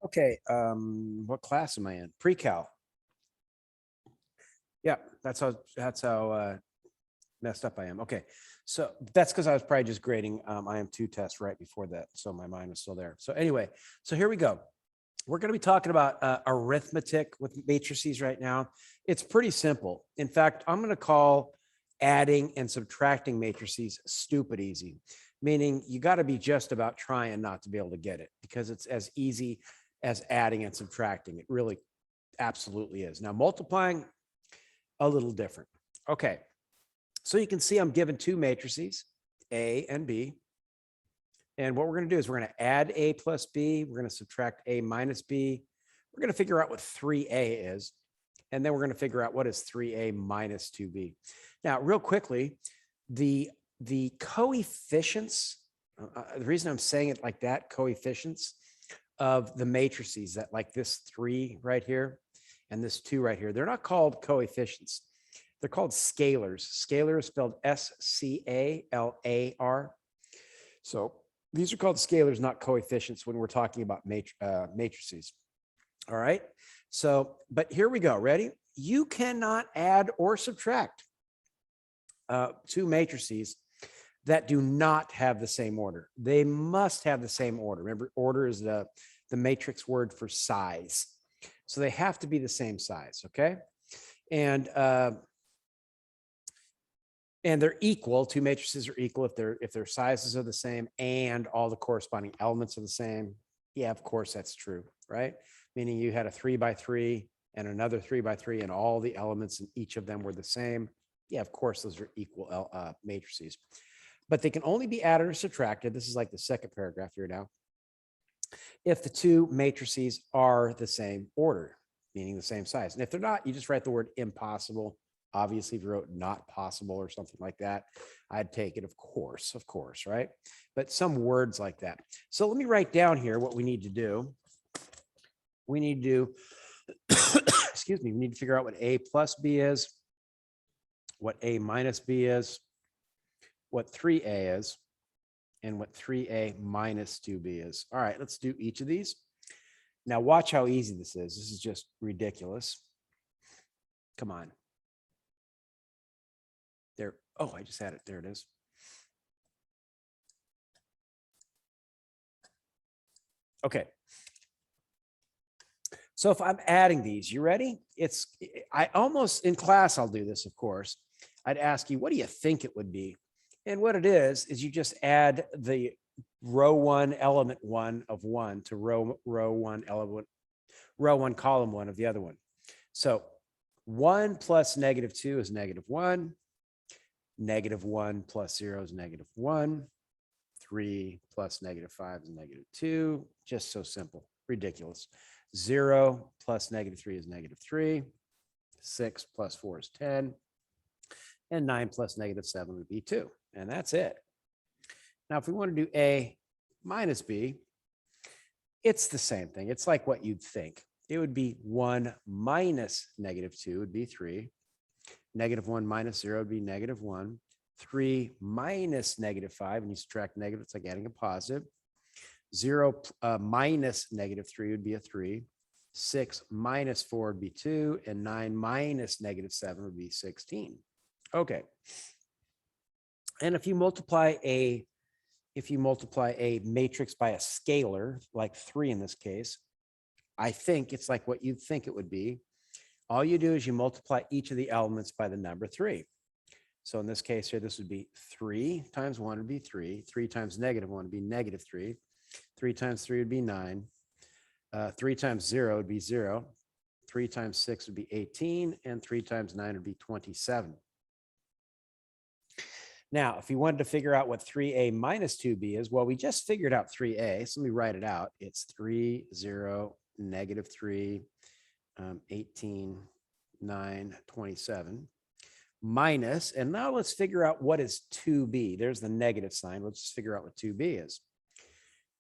Okay, what class am I in? Pre-cal. Yeah, that's how messed up I am. Okay, so that's because I was probably just grading IM2 test right before that, so my mind was still there. So anyway, so here we go. We're going to be talking about arithmetic with matrices right now. It's pretty simple. In fact, I'm going to call adding and subtracting matrices stupid easy, meaning you got to be just about trying not to be able to get it because it's as easy as adding and subtracting. It really absolutely is. Now, multiplying, a little different. Okay, so you can see I'm given two matrices, A and B. And what we're going to do is we're going to add A plus B. We're going to subtract A minus B. We're going to figure out what 3A is. And then we're going to figure out what is 3A minus 2B. Now, real quickly, the coefficients, the reason I'm saying it like that, coefficients of the matrices, that like this 3 right here and this 2 right here, they're not called coefficients. They're called scalars. Scalar is spelled S-C-A-L-A-R. So these are called scalars, not coefficients when we're talking about matrices. All right. So, but here we go. Ready? You cannot add or subtract two matrices that do not have the same order. They must have the same order. Remember, order is the matrix word for size. So they have to be the same size. Okay. And they're equal. Two matrices are equal if their sizes are the same and all the corresponding elements are the same. Yeah, of course that's true, right? Meaning you had a 3 by 3 and another 3 by 3 and all the elements in each of them were the same. Yeah, of course those are equal matrices. But they can only be added or subtracted. This is like the second paragraph here now. If the two matrices are the same order, meaning the same size. And if they're not, you just write the word impossible. Obviously, if you wrote not possible or something like that, I'd take it, of course, right? But some words like that. So let me write down here what we need to do. We need to, excuse me, we need to figure out what A plus B is, what A minus B is, what 3A is, and what 3A minus 2B is. All right, let's do each of these. Now watch how easy this is. This is just ridiculous. Come on. There. Oh, I just had it. There it is. Okay. So if I'm adding these, you ready? I almost in class, I'll do this, of course. I'd ask you, what do you think it would be? And what it is you just add the row 1, element 1 of one to row 1, element, row 1, column 1 of the other one. So 1 plus -2 is -1. -1 plus 0 is -1. 3 plus -5 is -2. Just so simple. Ridiculous. 0 plus -3 is -3. 6 plus 4 is 10. And 9 plus -7 would be 2. And that's it. Now, if we want to do A minus B, it's the same thing. It's like what you'd think. It would be 1 minus -2 would be 3. -1 minus 0 would be -1. 3 minus -5, and you subtract negative, it's like adding a positive. 0 minus -3 would be a 3. 6 minus 4 would be 2, and 9 minus -7 would be 16. Okay. And if you multiply a matrix by a scalar, like 3 in this case, I think it's like what you'd think it would be. All you do is you multiply each of the elements by the number 3. So in this case here, this would be 3 times 1 would be 3. 3 times -1 would be -3. 3 times 3 would be 9. 3 times 0 would be 0. 3 times 6 would be 18. And 3 times 9 would be 27. Now, if you wanted to figure out what 3A minus 2B is, well, we just figured out 3A. So let me write it out. It's 3, 0, -3, 18, 9, 27. Minus, and now let's figure out what is 2B. There's the negative sign. Let's just figure out what 2B is.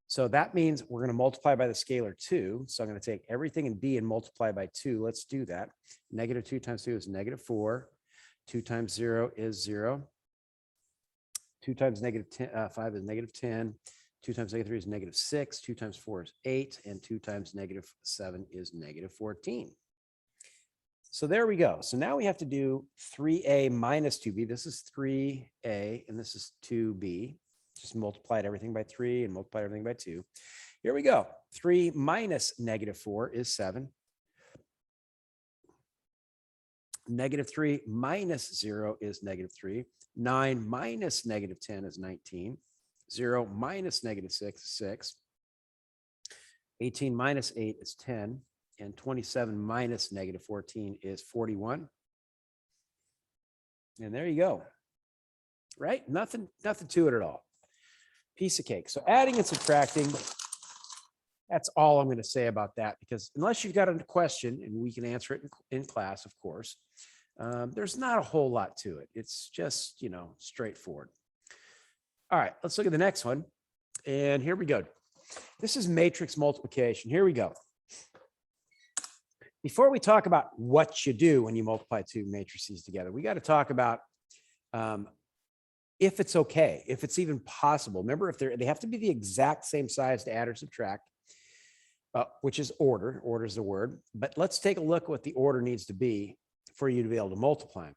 So that means we're going to multiply by the scalar 2. So I'm going to take everything in B and multiply by 2. Let's do that. -2 times 2 is -4. 2 times 0 is 0. 2 times -5 is -10. 2 times -3 is -6. 2 times 4 is 8. And 2 times -7 is -14. So there we go. So now we have to do 3a minus 2b. This is 3a and this is 2b. Just multiplied everything by 3 and multiplied everything by 2. Here we go. 3 minus -4 is 7. -3 minus 0 is -3. 9 minus -10 is 19. 0 minus -6 is 6. 18 minus 8 is 10. And 27 minus -14 is 41. And there you go. Right? Nothing to it at all. Piece of cake. So adding and subtracting, that's all I'm going to say about that, because unless you've got a question, and we can answer it in class, of course, there's not a whole lot to it. It's just, straightforward. All right, let's look at the next one. And here we go. This is matrix multiplication. Here we go. Before we talk about what you do when you multiply two matrices together, we got to talk about if it's okay, if it's even possible. Remember, if they have to be the exact same size to add or subtract, which is order. Order is the word. But let's take a look at what the order needs to be for you to be able to multiply them.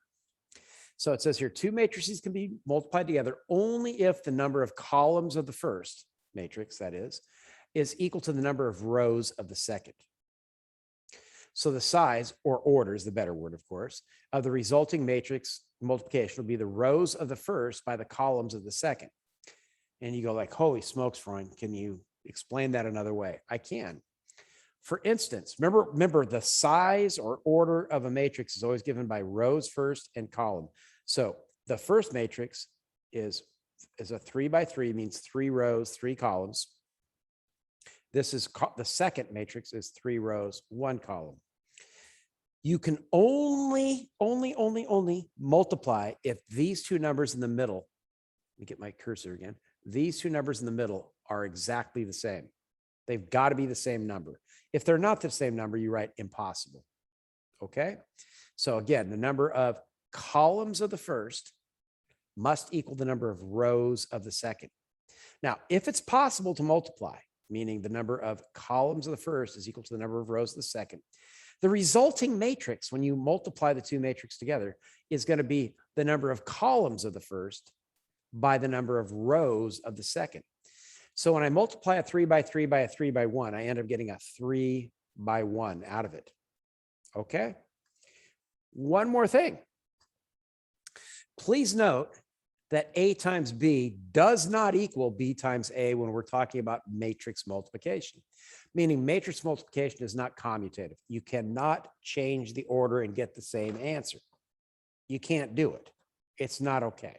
So it says here, two matrices can be multiplied together only if the number of columns of the first matrix, that is equal to the number of rows of the second. So the size, or order is the better word, of course, of the resulting matrix multiplication will be the rows of the first by the columns of the second. And you go like, holy smokes, Freund, can you explain that another way? I can. For instance, remember the size or order of a matrix is always given by rows first and column. So the first matrix is a 3 by 3, means 3 rows, 3 columns. This is the second matrix is 3 rows, 1 column. You can only multiply if these two numbers in the middle, let me get my cursor again, these two numbers in the middle are exactly the same. They've got to be the same number. If they're not the same number, you write impossible. Okay? So again, the number of columns of the first must equal the number of rows of the second. Now, if it's possible to multiply, meaning the number of columns of the first is equal to the number of rows of the second, the resulting matrix, when you multiply the two matrices together, is going to be the number of columns of the first by the number of rows of the second. So when I multiply a 3 by 3 by a 3 by 1, I end up getting a 3 by 1 out of it. Okay? One more thing. Please note that A times B does not equal B times A when we're talking about matrix multiplication, meaning matrix multiplication is not commutative. You cannot change the order and get the same answer. You can't do it. It's not okay.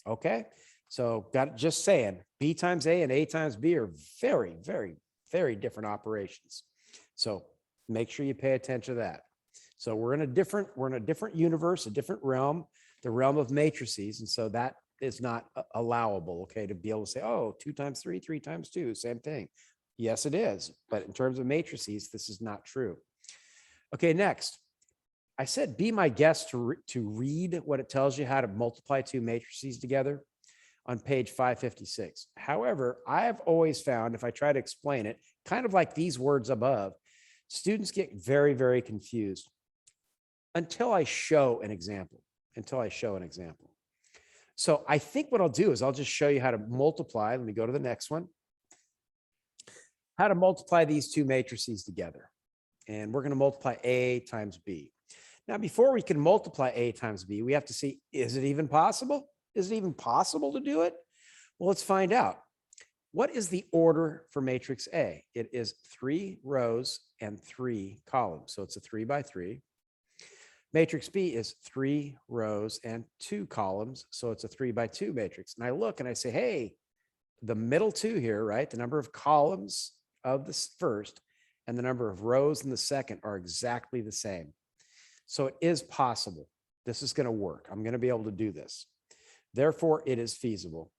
Okay? So just saying, B times A and A times B are very, very, very different operations. So make sure you pay attention to that. So we're in a different universe, a different realm, the realm of matrices. And so that is not allowable, okay, to be able to say, oh, 2 times 3, 3 times 2, same thing. Yes, it is. But in terms of matrices, this is not true. Okay, next. I said, be my guest to read what it tells you how to multiply two matrices together on page 556. However, I have always found, if I try to explain it, kind of like these words above, students get very, very confused until I show an example. So I think what I'll do is I'll just show you how to multiply. Let me go to the next one. How to multiply these two matrices together. And we're going to multiply A times B. Now, before we can multiply A times B, we have to see, is it even possible? Is it even possible to do it? Well, let's find out. What is the order for matrix A? It is 3 rows and 3 columns. So it's a 3 by 3. Matrix B is 3 rows and 2 columns. So it's a 3 by 2 matrix. And I look and I say, hey, the middle two here, right? The number of columns of the first and the number of rows in the second are exactly the same. So it is possible. This is going to work. I'm going to be able to do this. Therefore, it is feasible.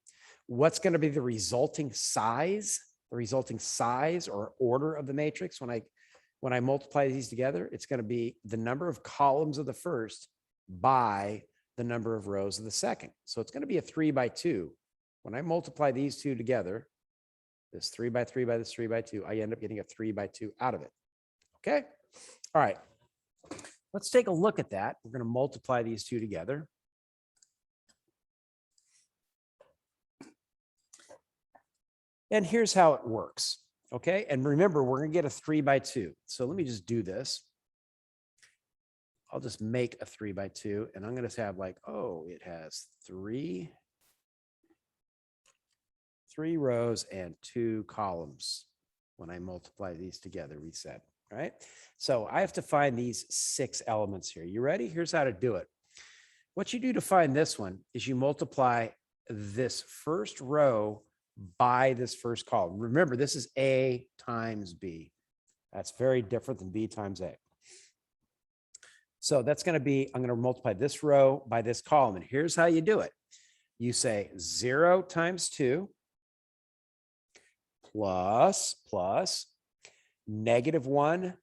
What's going to be the resulting size? The resulting size or order of the matrix when I multiply these together, it's going to be the number of columns of the first by the number of rows of the second. So it's going to be a 3 by 2. When I multiply these two together, this 3 by 3 by this 3 by 2, I end up getting a 3 by 2 out of it. Okay. All right. Let's take a look at that. We're going to multiply these two together. And here's how it works. Okay. And remember, we're going to get a 3 by 2. So let me just do this. I'll just make a 3 by 2, and I'm going to have like, oh, it has three rows and 2 columns when I multiply these together, we said, all right? So I have to find these 6 elements here. You ready? Here's how to do it. What you do to find this one is you multiply this first row by this first column. Remember, this is A times B. That's very different than B times A. So that's going to be, I'm going to multiply this row by this column. And here's how you do it. You say 0 times 2 plus -1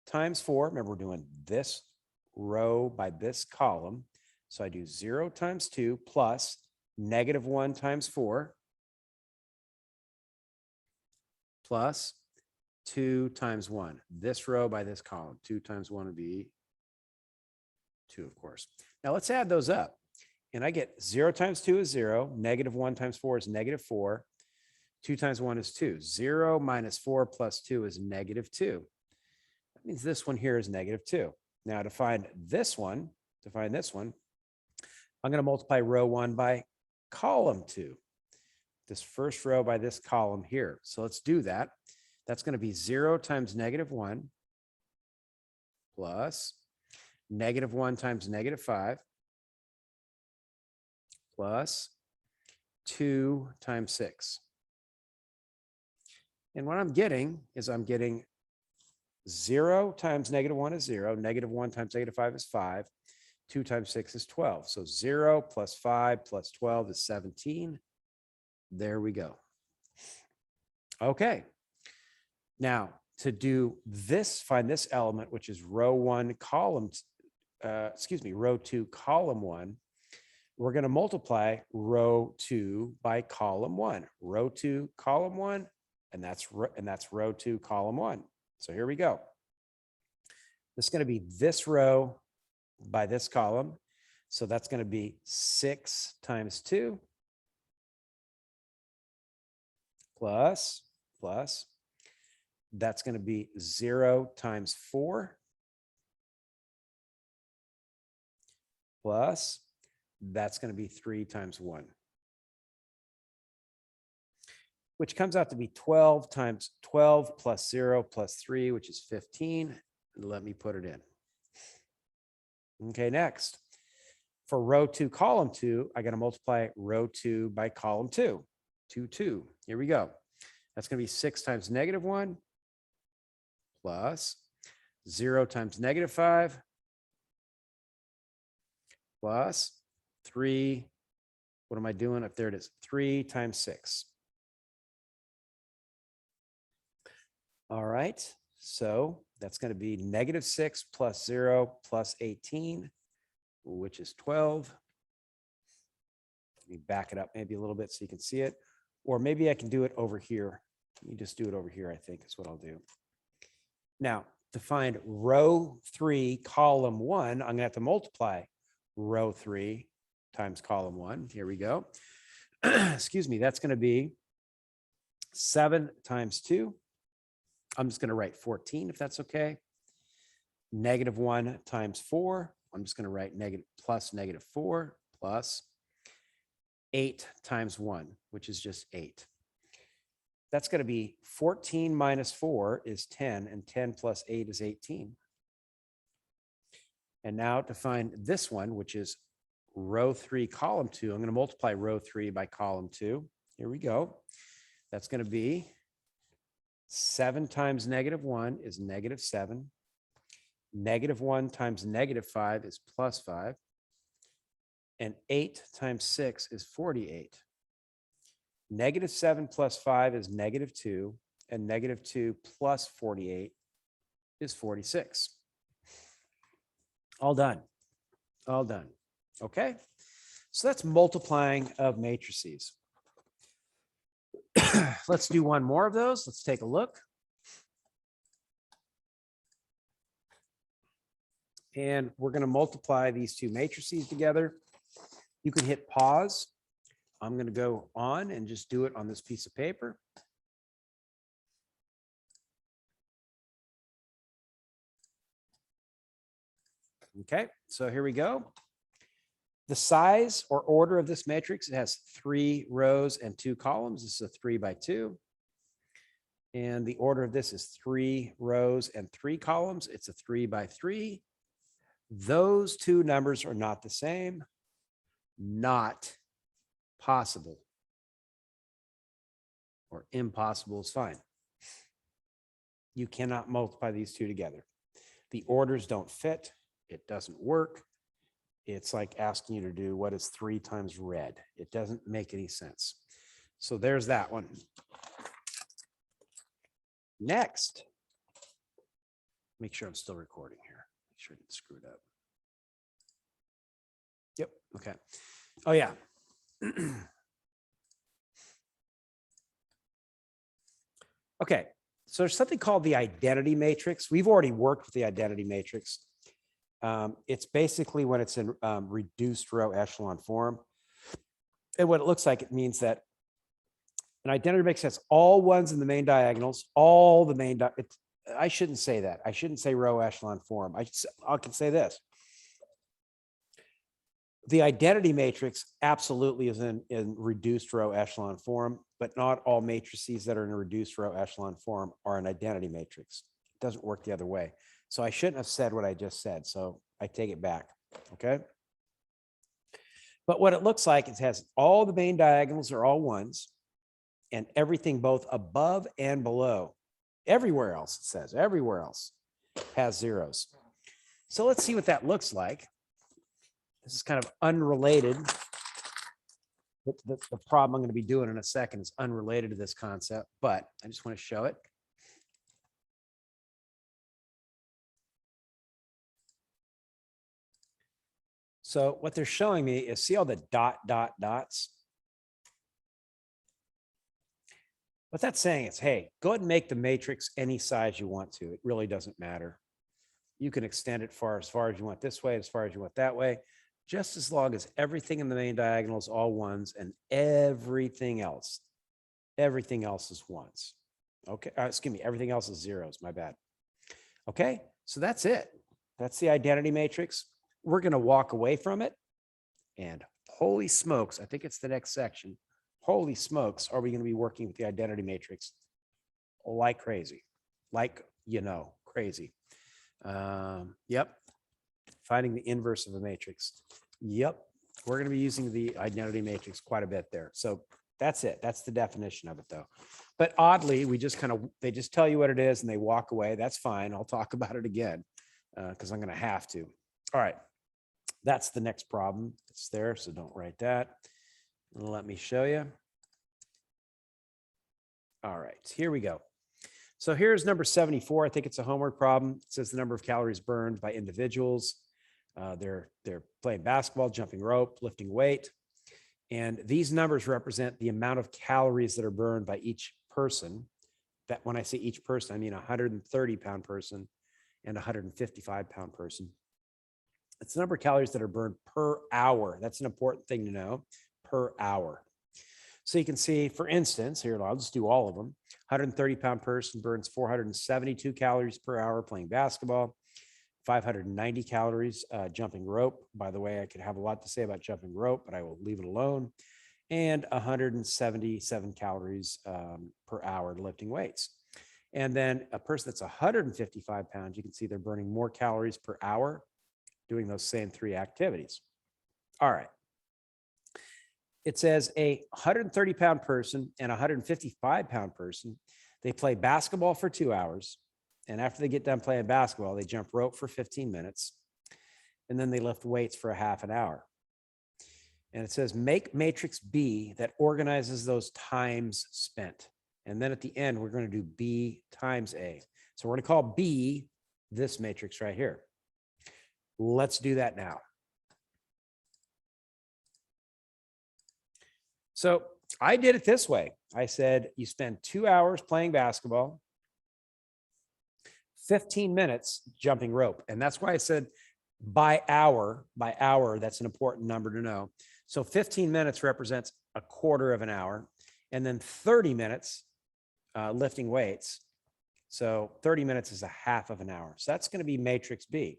times 4. Remember, we're doing this row by this column. So I do 0 times 2 plus -1 times 4 plus 2 times 1. This row by this column. 2 times 1 would be 2, of course. Now let's add those up. And I get 0 times 2 is 0. -1 times 4 is -4. 2 times 1 is 2. 0 minus 4 plus 2 is -2. That means this one here is -2. Now to find this one, I'm going to multiply row 1 by column 2. This first row by this column here. So let's do that. That's going to be 0 times -1 plus -1 times -5 plus 2 times 6. And what I'm getting is I'm getting 0 times -1 is 0, -1 times -5 is 5, 2 times 6 is 12. So 0 plus 5 plus 12 is 17. There we go. Okay. Now to do this, find this element, which is row 1, column, row 2, column 1. We're going to multiply row 2 by column 1. Row 2, column 1, and that's row 2, column 1. So here we go. This is going to be this row by this column. So that's going to be 6 times 2 plus that's going to be 0 times 4 plus that's going to be 3 times 1, which comes out to be 12 times 12 plus 0 plus 3, which is 15. Let me put it in. Okay, next. For row 2, column 2, I got to multiply row 2 by column 2. 2, 2. Here we go. That's going to be 6 times -1 plus 0 times -5 plus 3. What am I doing up there? It is 3 times 6. All right. So that's going to be -6 plus 0 plus 18, which is 12. Let me back it up maybe a little bit so you can see it. Or maybe I can do it over here. Let me just do it over here, I think is what I'll do. Now, to find row 3, column 1, I'm going to have to multiply row 3 times column 1. Here we go. Excuse me. That's going to be 7 times 2. I'm just going to write 14 if that's okay. -1 times 4. I'm just going to write plus -4 plus 8 times 1, which is just 8. That's going to be 14 minus 4 is 10, and 10 plus 8 is 18. And now to find this one, which is row 3, column 2, I'm going to multiply row 3 by column 2. Here we go. That's going to be 7 times -1 is -7. -1 times -5 is +5. And 8 times 6 is 48. -7 plus 5 is -2. And -2 plus 48 is 46. All done. All done. Okay. So that's multiplying of matrices. Let's do one more of those. Let's take a look. And we're going to multiply these two matrices together. You can hit pause. I'm going to go on and just do it on this piece of paper. Okay, so here we go. The size or order of this matrix, it has 3 rows and 2 columns. This is a 3 by 2. And the order of this is 3 rows and 3 columns. It's a 3 by 3. Those two numbers are not the same. Not possible. Or impossible is fine. You cannot multiply these two together. The orders don't fit. It doesn't work. It's like asking you to do what is 3 times red. It doesn't make any sense. So there's that one. Next, make sure I'm still recording here. Make sure I didn't screw it up. Yep. Okay. Oh, yeah. Okay. So there's something called the identity matrix. We've already worked with the identity matrix. It's basically when it's in reduced row echelon form. And what it looks like, it means that an identity matrix has all ones in the main diagonals, all the main, I shouldn't say that. I shouldn't say row echelon form. I can say this. The identity matrix absolutely is in reduced row echelon form, but not all matrices that are in a reduced row echelon form are an identity matrix. It doesn't work the other way. So I shouldn't have said what I just said. So I take it back. Okay. But what it looks like, it has all the main diagonals are all ones, and everything both above and below. Everywhere else, it says, everywhere else has zeros. So let's see what that looks like. This is kind of unrelated. The problem I'm going to be doing in a second is unrelated to this concept, but I just want to show it. So what they're showing me is, see all the dots? What that's saying is, hey, go ahead and make the matrix any size you want to. It really doesn't matter. You can extend it as far as you want this way, as far as you want that way, just as long as everything in the main diagonal is all ones and everything else is ones. Okay, excuse me, everything else is zeros, my bad. Okay, so that's it. That's the identity matrix. We're going to walk away from it, and holy smokes, I think it's the next section. Holy smokes, are we going to be working with the identity matrix like crazy, like, crazy. Yep. Finding the inverse of a matrix. Yep. We're going to be using the identity matrix quite a bit there. So that's it. That's the definition of it though. But oddly, they just tell you what it is and they walk away. That's fine. I'll talk about it again because I'm going to have to. All right. That's the next problem. It's there. So don't write that. Let me show you. All right, here we go. So here's number 74. I think it's a homework problem. It says the number of calories burned by individuals. They're playing basketball, jumping rope, lifting weight. And these numbers represent the amount of calories that are burned by each person. That when I say each person, I mean a 130-pound person and a 155-pound person. It's the number of calories that are burned per hour. That's an important thing to know, per hour. So you can see, for instance, here, I'll just do all of them. 130-pound person burns 472 calories per hour playing basketball, 590 calories jumping rope. By the way, I could have a lot to say about jumping rope, but I will leave it alone. And 177 calories per hour lifting weights. And then a person that's 155 pounds, you can see they're burning more calories per hour doing those same 3 activities. All right. It says a 130-pound person and a 155-pound person, they play basketball for 2 hours. And after they get done playing basketball, they jump rope for 15 minutes. And then they lift weights for a half an hour. And it says, make matrix B that organizes those times spent. And then at the end, we're going to do B times A. So we're going to call B this matrix right here. Let's do that now. So I did it this way. I said you spend 2 hours playing basketball, 15 minutes jumping rope. And that's why I said by hour, that's an important number to know. So 15 minutes represents a quarter of an hour, and then 30 minutes lifting weights. So 30 minutes is a half of an hour. So that's going to be matrix B.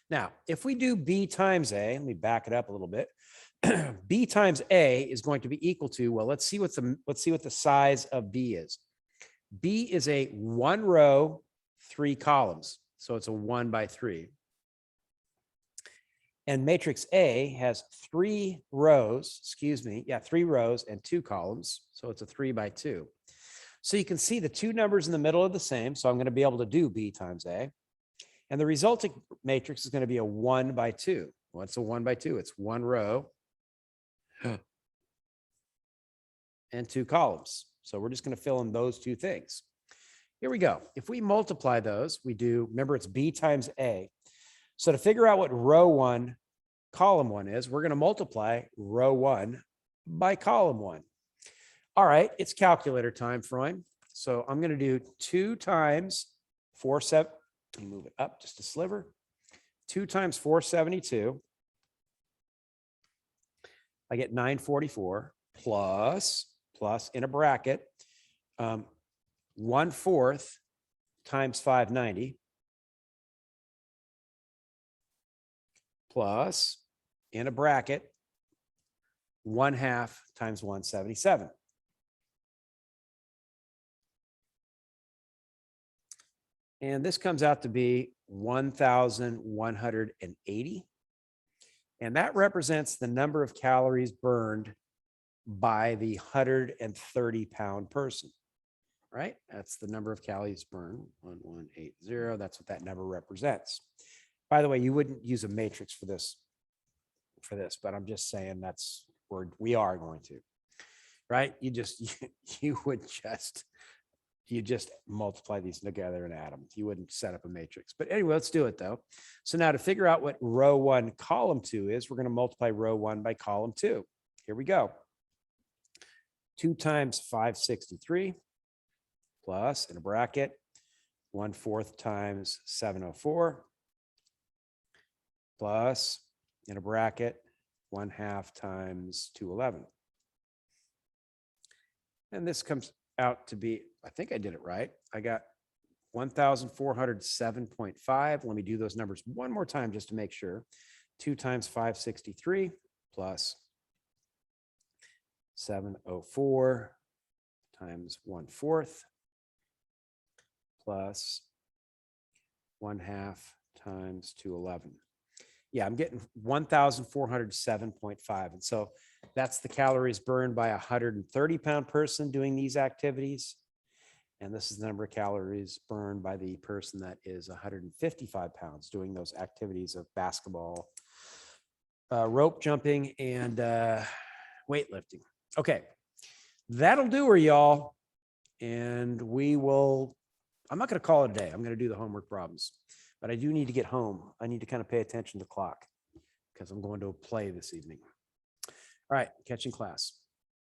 Now, if we do B times A, let me back it up a little bit. B times A is going to be equal to, well, let's see what the size of B is. B is a 1 row, 3 columns. So it's a 1 by 3. And matrix A has 3 rows, 3 rows and 2 columns. So it's a 3 by 2. So you can see the 2 numbers in the middle are the same. So I'm going to be able to do B times A. And the resulting matrix is going to be a 1 by 2. What's a 1 by 2? It's 1 row and 2 columns. So we're just going to fill in those 2 things. Here we go. If we multiply those, we do, remember it's B times A. So to figure out what row 1, column 1 is, we're going to multiply row 1 by column 1. All right, it's calculator time, Freund. So I'm going to do 2 times 470. Let me move it up just a sliver. 2 times 472. I get 944 plus in a bracket, 1/4 times 590 plus in a bracket, 1/2 times 177. And this comes out to be 1,180. And that represents the number of calories burned by the 130-pound person, right? That's the number of calories burned, 1180. That's what that number represents. By the way, you wouldn't use a matrix for this, but I'm just saying that's where we are going to, right? You just multiply these together and add them. You wouldn't set up a matrix. But anyway, let's do it though. So now to figure out what row 1, column 2 is, we're going to multiply row 1 by column 2. Here we go. 2 times 563 plus in a bracket, 1/4 times 704 plus in a bracket, 1/2 times 211. And this comes out to be, I think I did it right. I got 1,407.5. Let me do those numbers one more time just to make sure. 2 times 563 plus 704 times 1/4 plus 1/2 times 211. Yeah, I'm getting 1,407.5. And so that's the calories burned by a 130-pound person doing these activities. And this is the number of calories burned by the person that is 155 pounds doing those activities of basketball, rope jumping, and weightlifting. Okay, that'll do her, y'all. And I'm not going to call it a day. I'm going to do the homework problems. But I do need to get home. I need to kind of pay attention to the clock because I'm going to a play this evening. All right, catch you in class.